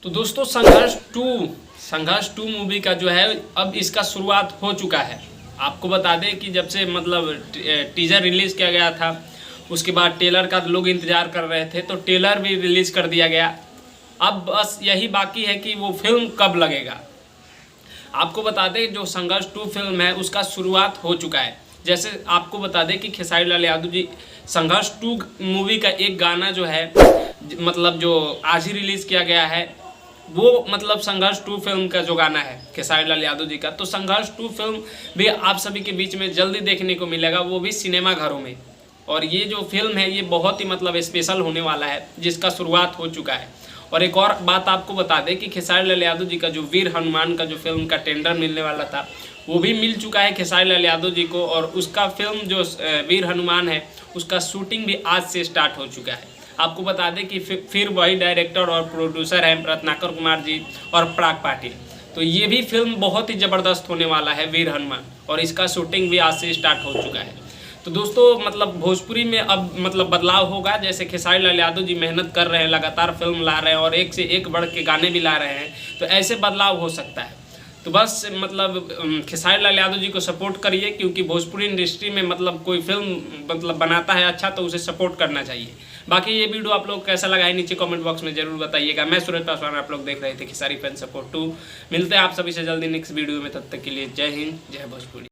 तो दोस्तों संघर्ष टू मूवी का जो है अब इसका शुरुआत हो चुका है। आपको बता दें कि जब से मतलब टीजर रिलीज़ किया गया था, उसके बाद ट्रेलर का लोग इंतज़ार कर रहे थे, तो ट्रेलर भी रिलीज़ कर दिया गया। अब बस यही बाकी है कि वो फिल्म कब लगेगा। आपको बता दें जो संघर्ष टू फिल्म है उसका शुरुआत हो चुका है। जैसे आपको बता दें कि खेसारी लाल यादव जी संघर्ष टू मूवी का एक गाना जो है मतलब जो आज ही रिलीज़ किया गया है, वो मतलब संघर्ष टू फिल्म का जो गाना है खेसारी लाल यादव जी का, तो संघर्ष टू फिल्म भी आप सभी के बीच में जल्दी देखने को मिलेगा, वो भी सिनेमा घरों में। और ये जो फिल्म है ये बहुत ही मतलब स्पेशल होने वाला है, जिसका शुरुआत हो चुका है। और एक और बात आपको बता दें कि खेसारी लाल यादव जी का जो वीर हनुमान का जो फिल्म का टेंडर मिलने वाला था, वो भी मिल चुका है खेसारी लाल यादव जी को। और उसका फिल्म जो वीर हनुमान है उसका शूटिंग भी आज से स्टार्ट हो चुका है। आपको बता दें कि फिर वही डायरेक्टर और प्रोड्यूसर हैं रत्नाकर कुमार जी और पराग पाटिल। तो ये भी फिल्म बहुत ही ज़बरदस्त होने वाला है वीर हनुमान, और इसका शूटिंग भी आज से स्टार्ट हो चुका है। तो दोस्तों मतलब भोजपुरी में अब मतलब बदलाव होगा। जैसे खेसारी लाल यादव जी मेहनत कर रहे हैं, लगातार फिल्म ला रहे हैं और एक से एक बढ़ के गाने भी ला रहे हैं, तो ऐसे बदलाव हो सकता है। तो बस मतलब खेसारी लाल यादव जी को सपोर्ट करिए, क्योंकि भोजपुरी इंडस्ट्री में मतलब कोई फिल्म मतलब बनाता है अच्छा, तो उसे सपोर्ट करना चाहिए। बाकी ये वीडियो आप लोग कैसा लगा है नीचे कमेंट बॉक्स में जरूर बताइएगा। मैं सूरज पासवान, आप लोग देख रहे थे खेसारी फैन सपोर्ट 2। मिलते हैं आप सभी से जल्दी नेक्स्ट वीडियो में, तब तक के लिए जय हिंद, जय भोजपुरी।